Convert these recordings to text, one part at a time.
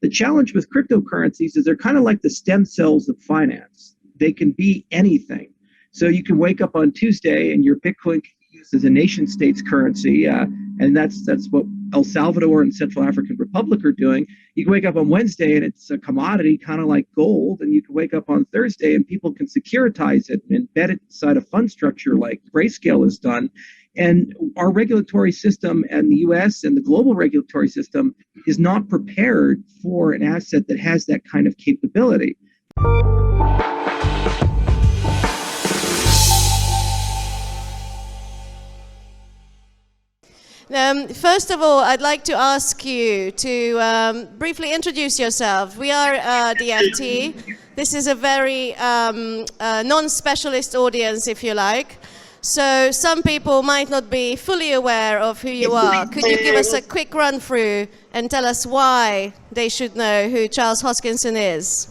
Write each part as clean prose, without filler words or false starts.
The challenge with cryptocurrencies is they're kind of like the stem cells of finance. They can be anything. So you can wake up on Tuesday and your Bitcoin can be used as a nation state's currency, and that's what El Salvador and Central African Republic are doing. You can wake up on Wednesday and it's a commodity, kind of like gold, and you can wake up on Thursday and people can securitize it and embed it inside a fund structure like Grayscale has done. And our regulatory system and the US and the global regulatory system is not prepared for an asset that has that kind of capability. First of all, I'd like to ask you to briefly introduce yourself. We are DFT. This is a very non-specialist audience, if you like. So some people might not be fully aware of who you are. Could you give us a quick run through and tell us why they should know who Charles Hoskinson is?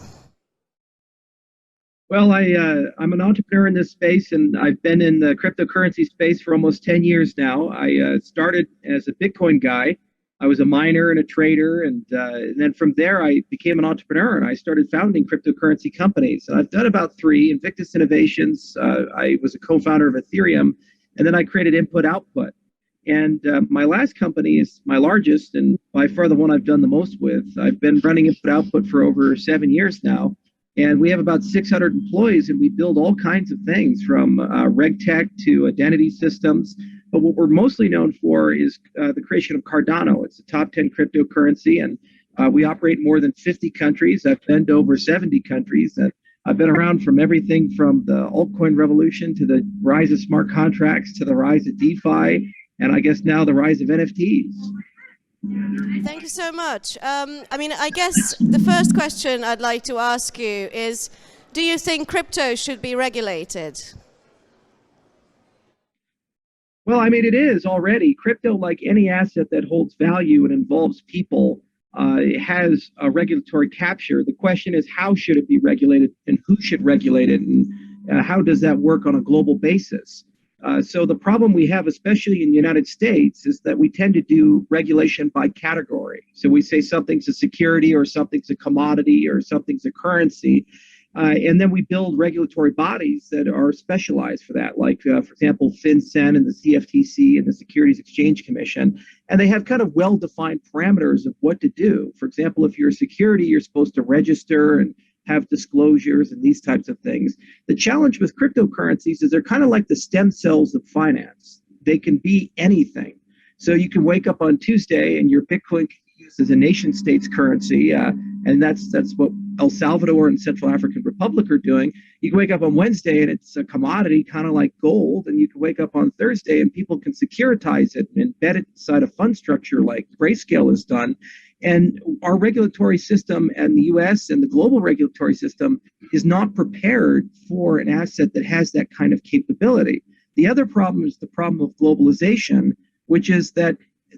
Well, I'm an entrepreneur in this space, and I've been in the cryptocurrency space for almost 10 years now. I started as a Bitcoin guy. I was a miner and a trader, and then from there I became an entrepreneur, and I started founding cryptocurrency companies. I've done about 3, Invictus Innovations. I was a co-founder of Ethereum, and then I created Input Output. And my last company is my largest, and by far the one I've done the most with. I've been running Input Output for over 7 years now. And we have about 600 employees, and we build all kinds of things from reg tech to identity systems. But what we're mostly known for is the creation of Cardano. It's a top 10 cryptocurrency, and we operate in more than 50 countries. I've been to over 70 countries, and I've been around from everything from the altcoin revolution to the rise of smart contracts to the rise of DeFi, and I guess now the rise of NFTs. Thank you so much. I guess the first question I'd like to ask you is, do you think crypto should be regulated? Well, it is already. Crypto, like any asset that holds value and involves people, it has a regulatory capture. The question is, how should it be regulated and who should regulate it, and how does that work on a global basis? So the problem we have, especially in the United States, is that we tend to do regulation by category. So we say something's a security or something's a commodity or something's a currency. And then we build regulatory bodies that are specialized for that, like, for example, FinCEN and the CFTC and the Securities Exchange Commission. And they have kind of well-defined parameters of what to do. For example, if you're a security, you're supposed to register and have disclosures and these types of things. The challenge with cryptocurrencies is they're kind of like the stem cells of finance. They can be anything. So you can wake up on Tuesday and your Bitcoin can be used as a nation state's currency, and that's what El Salvador and Central African Republic are doing. You can wake up on Wednesday and it's a commodity, kind of like gold, and you can wake up on Thursday and people can securitize it and embed it inside a fund structure like Grayscale has done. And our regulatory system and the US and the global regulatory system is not prepared for an asset that has that kind of capability. The other problem is the problem of globalization, which is that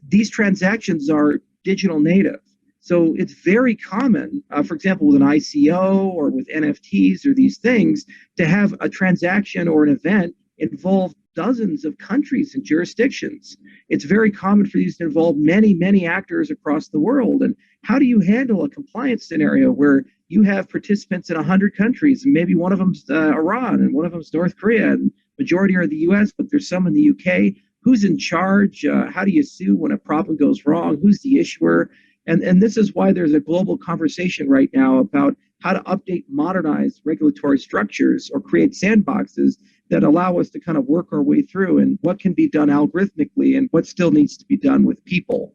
these transactions are digital native. So it's very common, for example, with an ICO or with NFTs or these things, to have a transaction or an event involve dozens of countries and jurisdictions. It's very common for these to involve many, many actors across the world. And how do you handle a compliance scenario where you have participants in 100 countries, and maybe one of them's Iran and one of them's North Korea, and majority are the US, but there's some in the UK. Who's in charge? How do you sue when a problem goes wrong? Who's the issuer? And this is why there's a global conversation right now about how to update, modernize regulatory structures or create sandboxes that allow us to kind of work our way through and what can be done algorithmically and what still needs to be done with people.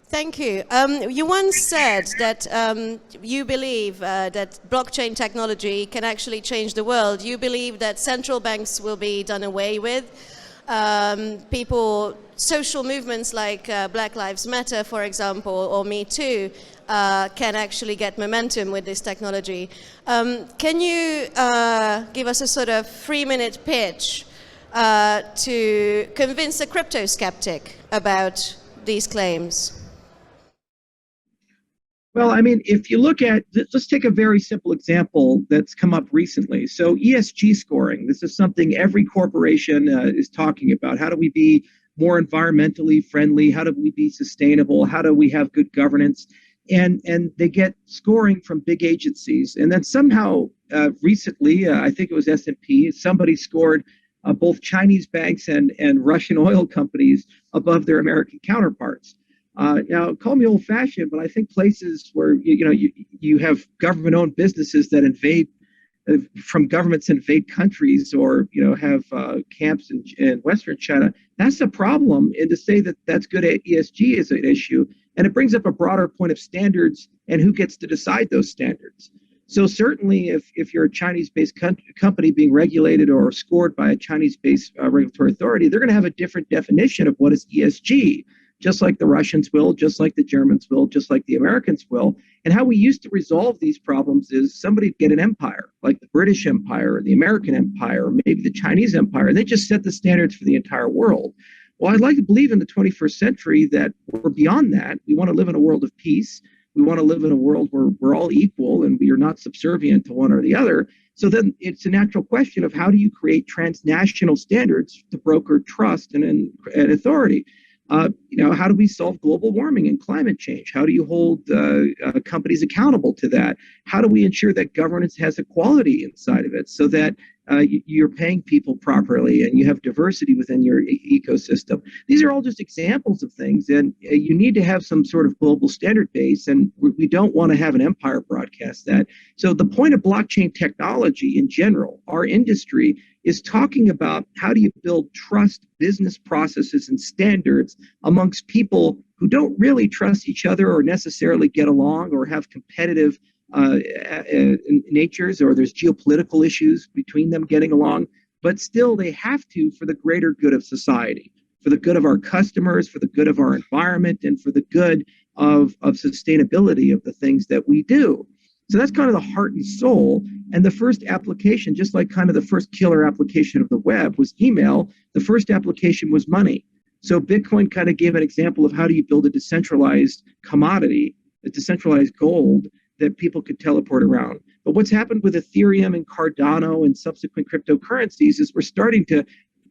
Thank you. You once said that you believe that blockchain technology can actually change the world. You believe that central banks will be done away with. Social movements like Black Lives Matter, for example, or Me Too, can actually get momentum with this technology. Can you give us a sort of 3-minute pitch to convince a crypto skeptic about these claims? Well, if you look at, let's take a very simple example that's come up recently. So ESG scoring, this is something every corporation is talking about. How do we be more environmentally friendly? How do we be sustainable? How do we have good governance? and they get scoring from big agencies. And then somehow recently, I think it was S&P, somebody scored both Chinese banks and Russian oil companies above their American counterparts. Now, call me old-fashioned, but I think places where you have government-owned businesses that invade from governments invade countries, or have camps in Western China, that's a problem. And to say that that's good at ESG is an issue, and it brings up a broader point of standards and who gets to decide those standards. So certainly, if you're a Chinese-based company being regulated or scored by a Chinese-based regulatory authority, they're going to have a different definition of what is ESG, just like the Russians will, just like the Germans will, just like the Americans will. And how we used to resolve these problems is somebody would get an empire, like the British Empire or the American Empire, or maybe the Chinese Empire, and they just set the standards for the entire world. Well, I'd like to believe in the 21st century that we're beyond that. We want to live in a world of peace. We want to live in a world where we're all equal and we are not subservient to one or the other. So then it's a natural question of how do you create transnational standards to broker trust and authority? How do we solve global warming and climate change? How do you hold companies accountable to that? How do we ensure that governance has equality inside of it so that you're paying people properly and you have diversity within your ecosystem? These are all just examples of things, and you need to have some sort of global standard base, and we don't want to have an empire broadcast that. So the point of blockchain technology in general, our industry, is talking about how do you build trust, business processes, and standards amongst people who don't really trust each other or necessarily get along or have competitive natures, or there's geopolitical issues between them getting along, but still they have to for the greater good of society, for the good of our customers, for the good of our environment, and for the good of sustainability of the things that we do. So that's kind of the heart and soul. And the first application, just like kind of the first killer application of the web was email, the first application was money. So Bitcoin kind of gave an example of how do you build a decentralized commodity, a decentralized gold that people could teleport around. But what's happened with Ethereum and Cardano and subsequent cryptocurrencies is we're starting to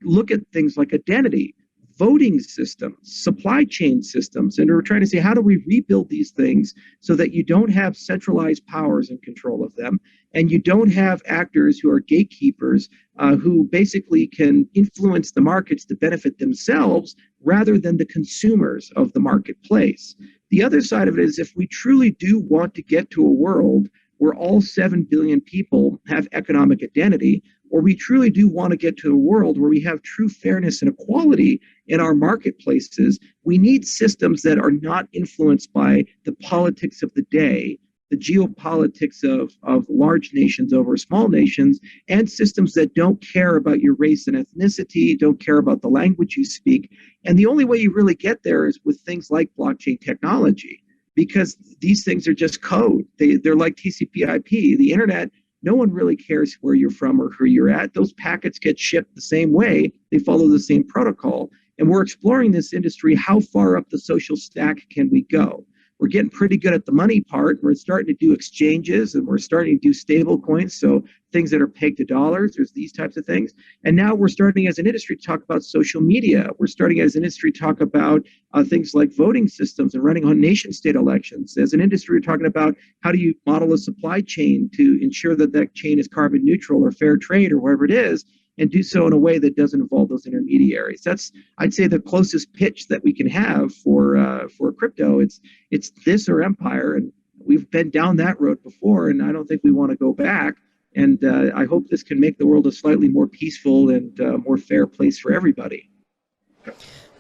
look at things like identity, voting systems, supply chain systems, and we're trying to say, how do we rebuild these things so that you don't have centralized powers in control of them, and you don't have actors who are gatekeepers who basically can influence the markets to benefit themselves rather than the consumers of the marketplace. The other side of it is if we truly do want to get to a world where all 7 billion people have economic identity, or we truly do want to get to a world where we have true fairness and equality in our marketplaces, we need systems that are not influenced by the politics of the day, the geopolitics of large nations over small nations, and systems that don't care about your race and ethnicity, don't care about the language you speak. And the only way you really get there is with things like blockchain technology, because these things are just code. They're like TCP/IP. The internet, no one really cares where you're from or who you're at. Those packets get shipped the same way. They follow the same protocol. And we're exploring this industry. How far up the social stack can we go? We're getting pretty good at the money part. We're starting to do exchanges, and we're starting to do stable coins, so things that are pegged to dollars. There's these types of things. And now we're starting as an industry to talk about social media. We're starting as an industry to talk about things like voting systems and running on nation-state elections. As an industry, we're talking about how do you model a supply chain to ensure that that chain is carbon neutral or fair trade or wherever it is, and do so in a way that doesn't involve those intermediaries. That's, I'd say, the closest pitch that we can have for crypto. It's this or empire, and we've been down that road before, and I don't think we want to go back. And I hope this can make the world a slightly more peaceful and more fair place for everybody.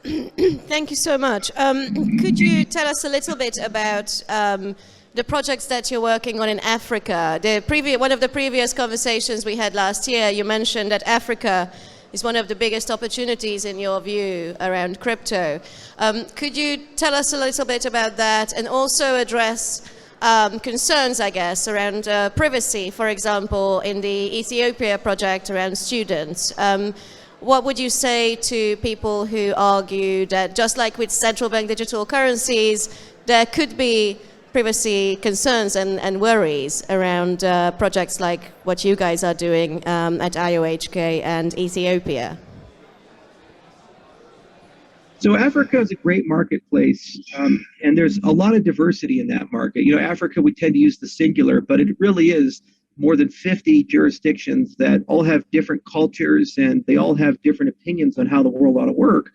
Thank you so much. Could you tell us a little bit about the projects that you're working on in Africa? One of the previous conversations we had last year, you mentioned that Africa is one of the biggest opportunities in your view around crypto. Could you tell us a little bit about that, and also address concerns, I guess, around privacy, for example, in the Ethiopia project around students? What would you say to people who argue that, just like with central bank digital currencies, there could be privacy concerns and worries around projects like what you guys are doing at IOHK and Ethiopia? So Africa is a great marketplace, and there's a lot of diversity in that market. Africa, we tend to use the singular, but it really is more than 50 jurisdictions that all have different cultures and they all have different opinions on how the world ought to work.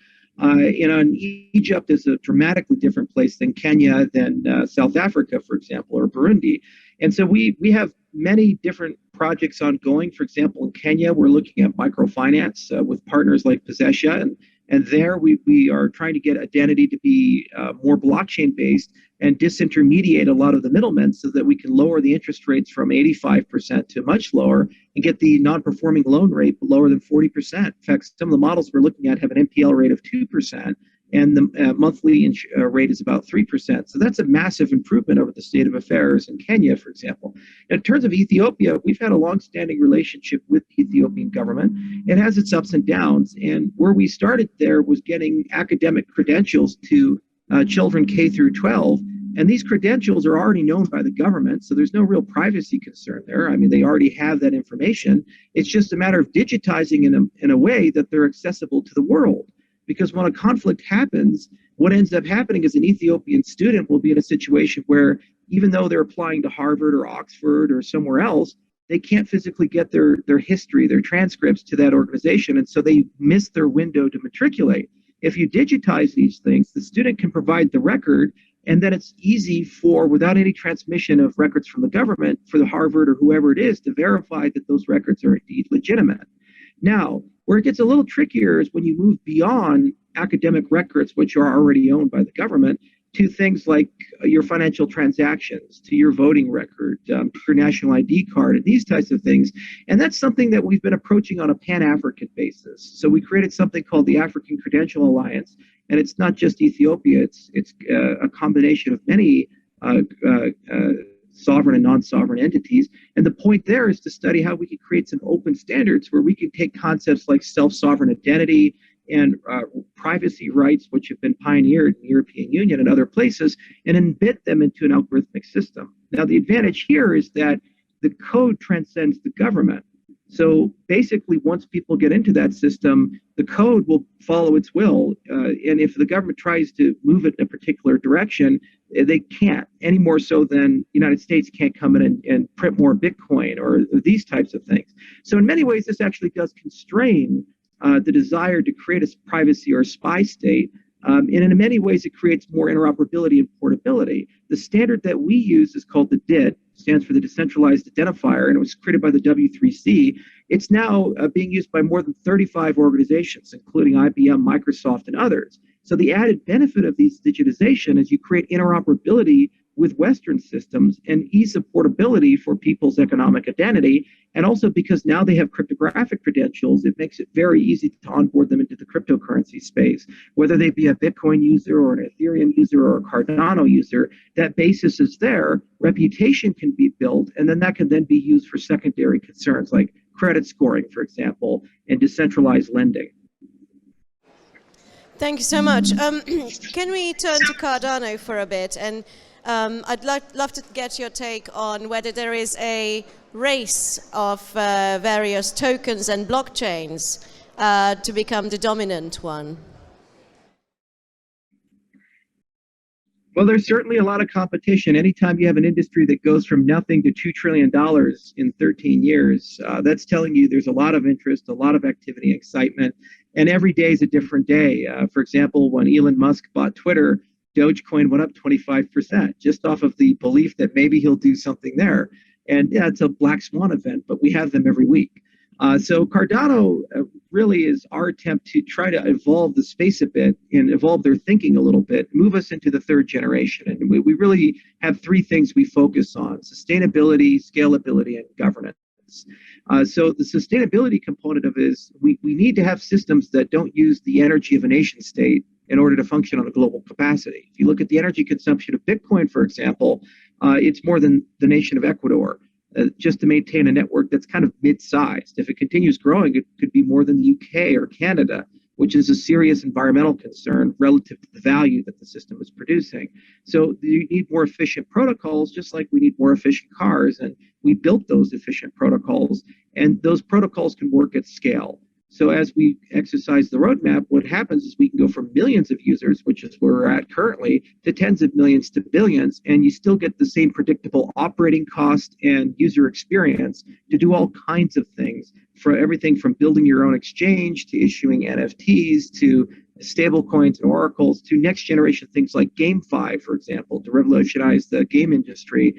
Egypt is a dramatically different place than Kenya, than South Africa, for example, or Burundi. And so we have many different projects ongoing. For example, in Kenya, we're looking at microfinance with partners like Possessia, and there we are trying to get identity to be more blockchain based and disintermediate a lot of the middlemen so that we can lower the interest rates from 85% to much lower and get the non-performing loan rate lower than 40%. In fact, some of the models we're looking at have an NPL rate of 2%, and the monthly rate is about 3%. So that's a massive improvement over the state of affairs in Kenya, for example. In terms of Ethiopia, we've had a long-standing relationship with the Ethiopian government. It has its ups and downs, and where we started there was getting academic credentials to children K through 12. And these credentials are already known by the government, so there's no real privacy concern there. I mean, they already have that information. It's just a matter of digitizing in a way that they're accessible to the world. Because when a conflict happens, what ends up happening is an Ethiopian student will be in a situation where even though they're applying to Harvard or Oxford or somewhere else, they can't physically get their history, their transcripts to that organization. And so they miss their window to matriculate. If you digitize these things, the student can provide the record, and then it's easy for, without any transmission of records from the government, for the Harvard or whoever it is to verify that those records are indeed legitimate. Now, where it gets a little trickier is when you move beyond academic records, which are already owned by the government, to things like your financial transactions, to your voting record, your national ID card, and these types of things. And that's something that we've been approaching on a Pan-African basis. So we created something called the African Credential Alliance, and it's not just Ethiopia, it's a combination of many sovereign and non-sovereign entities. And the point there is to study how we can create some open standards where we can take concepts like self-sovereign identity and privacy rights, which have been pioneered in the European Union and other places, and embed them into an algorithmic system. Now, the advantage here is that the code transcends the government. So basically, once people get into that system, the code will follow its will. And if the government tries to move it in a particular direction, they can't, any more so than the United States can't come in and print more Bitcoin or these types of things. So in many ways, this actually does constrain the desire to create a privacy or a spy state. And in many ways, it creates more interoperability and portability. The standard that we use is called the DID, stands for the Decentralized Identifier, and it was created by the W3C. It's now being used by more than 35 organizations, including IBM, Microsoft, and others. So the added benefit of these digitization is you create interoperability with Western systems and ease of portability for people's economic identity. And also because now they have cryptographic credentials, it makes it very easy to onboard them into the cryptocurrency space. Whether they be a Bitcoin user or an Ethereum user or a Cardano user, that basis is there, reputation can be built, and then that can then be used for secondary concerns like credit scoring, for example, and decentralized lending. Thank you so much. Can we turn to Cardano for a bit? And I'd love to get your take on whether there is a race of various tokens and blockchains to become the dominant one. Well, there's certainly a lot of competition. Anytime you have an industry that goes from nothing to $2 trillion in 13 years, that's telling you there's a lot of interest, a lot of activity, excitement, and every day is a different day. For example, when Elon Musk bought Twitter, Dogecoin went up 25% just off of the belief that maybe he'll do something there. And yeah, it's a black swan event, but we have them every week. So Cardano really is our attempt to try to evolve the space a bit and evolve their thinking a little bit, move us into the third generation. And we really have three things we focus on: sustainability, scalability, and governance. So the sustainability component of it is we need to have systems that don't use the energy of a nation state in order to function on a global capacity. If you look at the energy consumption of Bitcoin, for example, it's more than the nation of Ecuador. Just to maintain a network that's kind of mid-sized. If it continues growing, it could be more than the UK or Canada, which is a serious environmental concern relative to the value that the system is producing. So you need more efficient protocols, just like we need more efficient cars. And we built those efficient protocols, and those protocols can work at scale. So as we exercise the roadmap, what happens is we can go from millions of users, which is where we're at currently, to tens of millions to billions, and you still get the same predictable operating cost and user experience to do all kinds of things, for everything from building your own exchange to issuing NFTs to stable coins and oracles to next generation things like GameFi, for example, to revolutionize the game industry,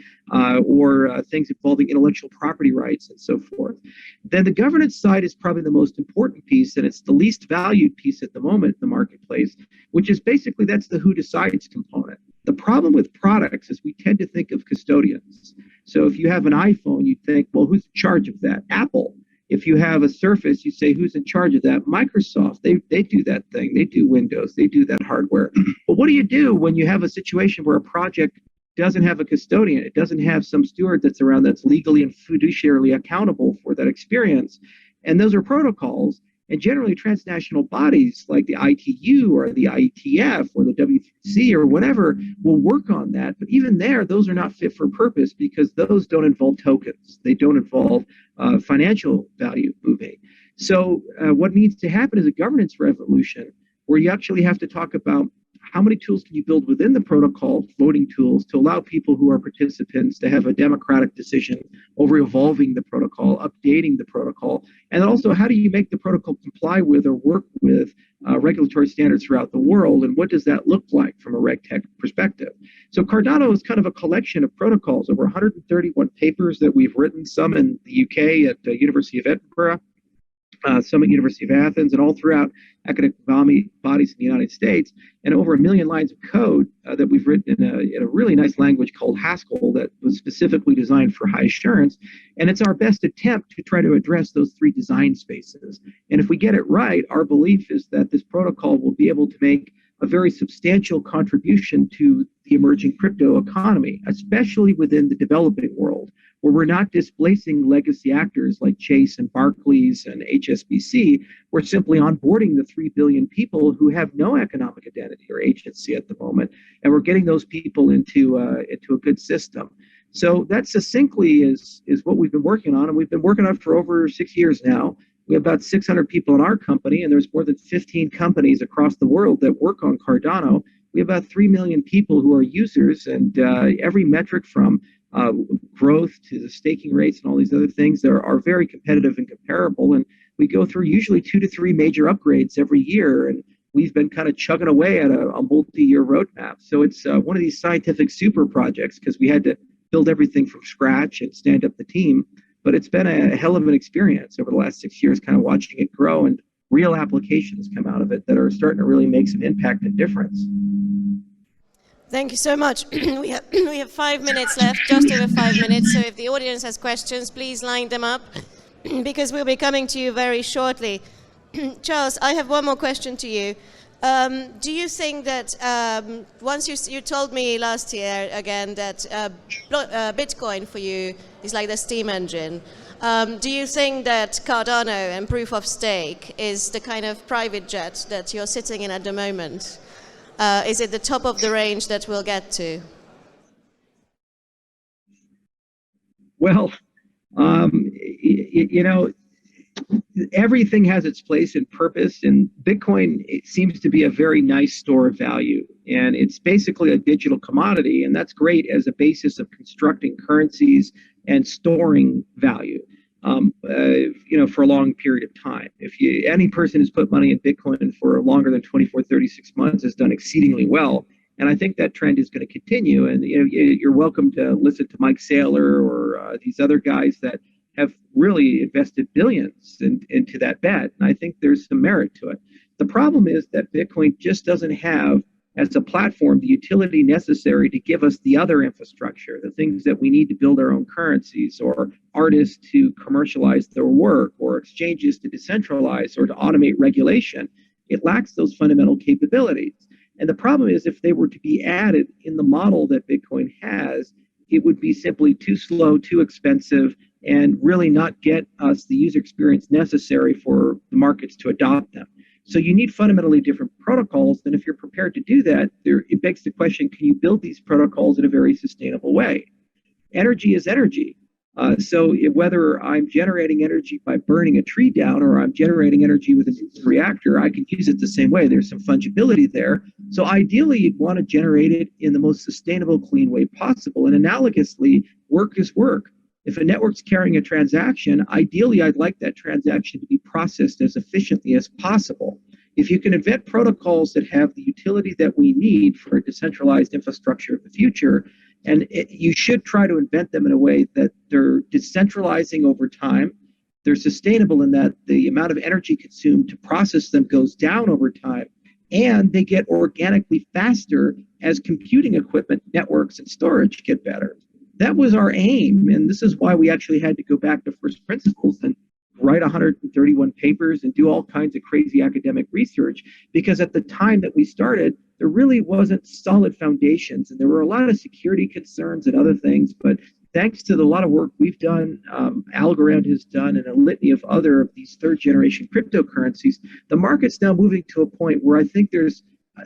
or things involving intellectual property rights and so forth. Then the governance side is probably the most important piece, and it's the least valued piece at the moment in the marketplace, which is basically that's the who decides component. The problem with products is we tend to think of custodians. So if you have an iPhone, you think, well, who's in charge of that? Apple. If you have a Surface, you say, who's in charge of that? Microsoft, they do that thing. They do Windows. They do that hardware. But what do you do when you have a situation where a project doesn't have a custodian? It doesn't have some steward that's around that's legally and fiduciarily accountable for that experience. And those are protocols. And generally, transnational bodies like the ITU or the IETF or the W3C or whatever will work on that. But even there, those are not fit for purpose because those don't involve tokens. They don't involve financial value moving. So what needs to happen is a governance revolution where you actually have to talk about how many tools can you build within the protocol, voting tools, to allow people who are participants to have a democratic decision over evolving the protocol, updating the protocol, and also how do you make the protocol comply with or work with regulatory standards throughout the world, and what does that look like from a RegTech perspective? So Cardano is kind of a collection of protocols, over 131 papers that we've written, some in the UK at the University of Edinburgh, some at University of Athens, and all throughout academic bodies in the United States, and over 1 million lines of code that we've written in a really nice language called Haskell that was specifically designed for high assurance. And it's our best attempt to try to address those three design spaces. And if we get it right, our belief is that this protocol will be able to make a very substantial contribution to the emerging crypto economy, especially within the developing world, where we're not displacing legacy actors like Chase and Barclays and HSBC. We're simply onboarding the 3 billion people who have no economic identity or agency at the moment, and we're getting those people into a good system. So that succinctly is what we've been working on, and we've been working on it for over 6 years now. We have about 600 people in our company, and there's more than 15 companies across the world that work on Cardano. We have about 3 million people who are users, and every metric from growth to the staking rates and all these other things are very competitive and comparable. And we go through usually 2 to 3 major upgrades every year, and we've been kind of chugging away at a multi-year roadmap. So it's one of these scientific super projects because we had to build everything from scratch and stand up the team. But it's been a hell of an experience over the last 6 years, kind of watching it grow, and real applications come out of it that are starting to really make some impact and difference. Thank you so much. we have 5 minutes left, just over 5 minutes. So if the audience has questions, please line them up because we'll be coming to you very shortly. Charles, I have one more question to you. Do you think that once you told me last year again that Bitcoin for you is like the steam engine, do you think that Cardano and proof of stake is the kind of private jet that you're sitting in at the moment? Is it the top of the range that we'll get to? Well, everything has its place and purpose, and Bitcoin, it seems to be a very nice store of value, and it's basically a digital commodity, and that's great as a basis of constructing currencies and storing value, for a long period of time. Any person who's put money in Bitcoin for longer than 24, 36 months has done exceedingly well. And I think that trend is going to continue. And you're welcome to listen to Mike Saylor or these other guys that have really invested billions into that bet. And I think there's some merit to it. The problem is that Bitcoin just doesn't have, as a platform, the utility necessary to give us the other infrastructure, the things that we need to build our own currencies, or artists to commercialize their work, or exchanges to decentralize or to automate regulation. It lacks those fundamental capabilities. And the problem is, if they were to be added in the model that Bitcoin has, it would be simply too slow, too expensive, and really not get us the user experience necessary for the markets to adopt them. So you need fundamentally different protocols, and if you're prepared to do that, it begs the question, can you build these protocols in a very sustainable way? Energy is energy. Whether I'm generating energy by burning a tree down or I'm generating energy with a reactor, I can use it the same way. There's some fungibility there. So ideally, you'd want to generate it in the most sustainable, clean way possible. And analogously, work is work. If a network's carrying a transaction, ideally, I'd like that transaction to be processed as efficiently as possible. If you can invent protocols that have the utility that we need for a decentralized infrastructure of the future, and you should try to invent them in a way that they're decentralizing over time, they're sustainable in that the amount of energy consumed to process them goes down over time, and they get organically faster as computing equipment, networks, and storage get better. That was our aim, and this is why we actually had to go back to first principles and write 131 papers and do all kinds of crazy academic research, because at the time that we started, there really wasn't solid foundations, and there were a lot of security concerns and other things. But thanks to a lot of work we've done, Algorand has done, and a litany of other of these third-generation cryptocurrencies, the market's now moving to a point where I think there's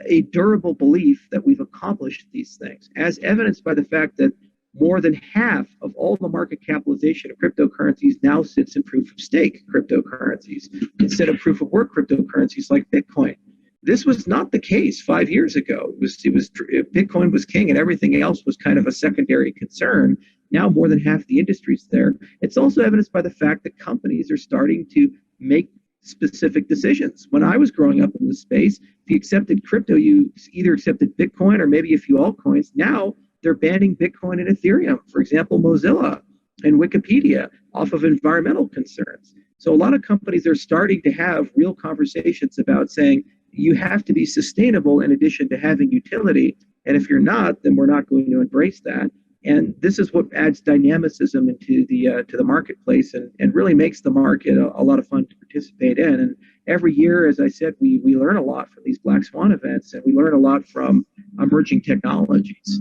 a durable belief that we've accomplished these things, as evidenced by the fact that more than half of all the market capitalization of cryptocurrencies now sits in proof of stake cryptocurrencies instead of proof of work cryptocurrencies like Bitcoin. This was not the case 5 years ago. Bitcoin was king and everything else was kind of a secondary concern. Now more than half the industry's there. It's also evidenced by the fact that companies are starting to make specific decisions. When I was growing up in the space, if you accepted crypto, you either accepted Bitcoin or maybe a few altcoins. Now they're banning Bitcoin and Ethereum, for example, Mozilla and Wikipedia, off of environmental concerns. So a lot of companies are starting to have real conversations about saying you have to be sustainable in addition to having utility. And if you're not, then we're not going to embrace that. And this is what adds dynamicism into the marketplace and really makes the market a lot of fun to participate in. And every year, as I said, we learn a lot from these Black Swan events, and we learn a lot from emerging technologies.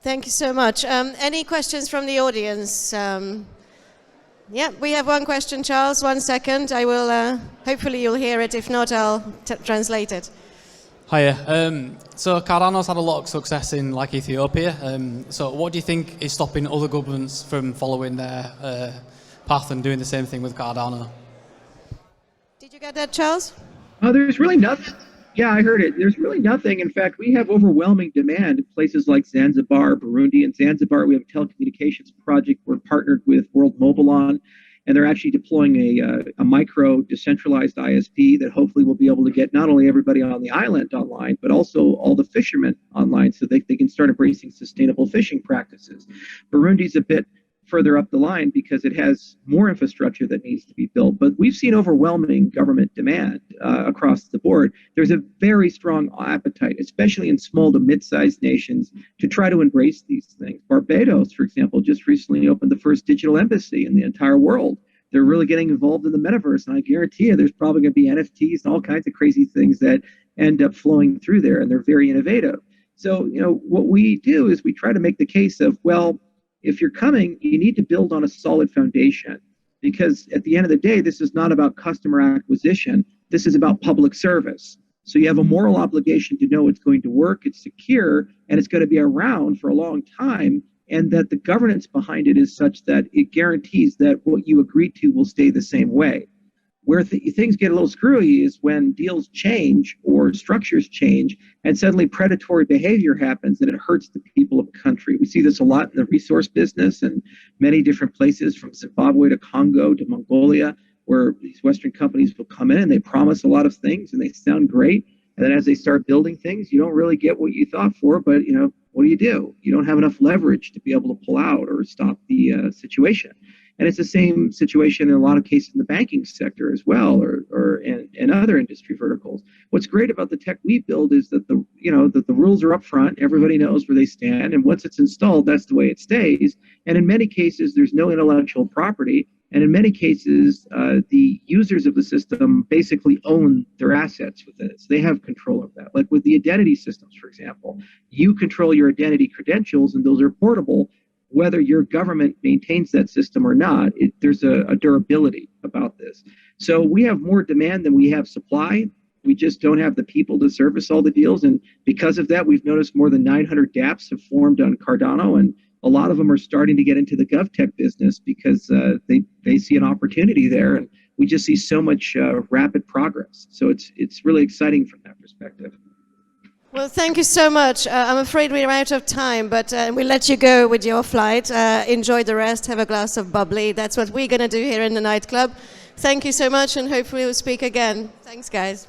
Thank you so much. Any questions from the audience? Yeah, we have one question, Charles. 1 second. I will, hopefully you'll hear it. If not, I'll translate it. Hiya. So Cardano's had a lot of success in like Ethiopia. So what do you think is stopping other governments from following their path and doing the same thing with Cardano? Did you get that, Charles? There's really nothing. Yeah, I heard it. There's really nothing. In fact, we have overwhelming demand in places like Zanzibar, Burundi. In Zanzibar, we have a telecommunications project we're partnered with World Mobile on, and they're actually deploying a micro decentralized ISP that hopefully will be able to get not only everybody on the island online, but also all the fishermen online so they can start embracing sustainable fishing practices. Burundi's a bit further up the line because it has more infrastructure that needs to be built. But we've seen overwhelming government demand across the board. There's a very strong appetite, especially in small to mid-sized nations, to try to embrace these things. Barbados, for example, just recently opened the first digital embassy in the entire world. They're really getting involved in the metaverse, and I guarantee you there's probably going to be NFTs and all kinds of crazy things that end up flowing through there, and they're very innovative. So, what we do is we try to make the case of, well, if you're coming, you need to build on a solid foundation, because at the end of the day, this is not about customer acquisition. This is about public service. So you have a moral obligation to know it's going to work, it's secure, and it's going to be around for a long time, and that the governance behind it is such that it guarantees that what you agree to will stay the same way. Where things get a little screwy is when deals change or structures change and suddenly predatory behavior happens and it hurts the people of the country. We see this a lot in the resource business and many different places, from Zimbabwe to Congo to Mongolia, where these Western companies will come in and they promise a lot of things and they sound great. And then as they start building things, you don't really get what you thought for, but what do? You don't have enough leverage to be able to pull out or stop the situation. And it's the same situation in a lot of cases in the banking sector as well, or in other industry verticals. What's great about the tech we build is that the rules are up front, everybody knows where they stand, and once it's installed, that's the way it stays. And in many cases, there's no intellectual property, and in many cases, the users of the system basically own their assets within it, so they have control of that. Like with the identity systems, for example, you control your identity credentials, and those are portable. Whether your government maintains that system or not, there's a durability about this. So we have more demand than we have supply. We just don't have the people to service all the deals. And because of that, we've noticed more than 900 dApps have formed on Cardano. And a lot of them are starting to get into the GovTech business because they see an opportunity there, and we just see so much rapid progress. So it's really exciting from that perspective. Well, thank you so much. I'm afraid we're out of time, but we'll let you go with your flight. Enjoy the rest. Have a glass of bubbly. That's what we're going to do here in the nightclub. Thank you so much, and hopefully we'll speak again. Thanks, guys.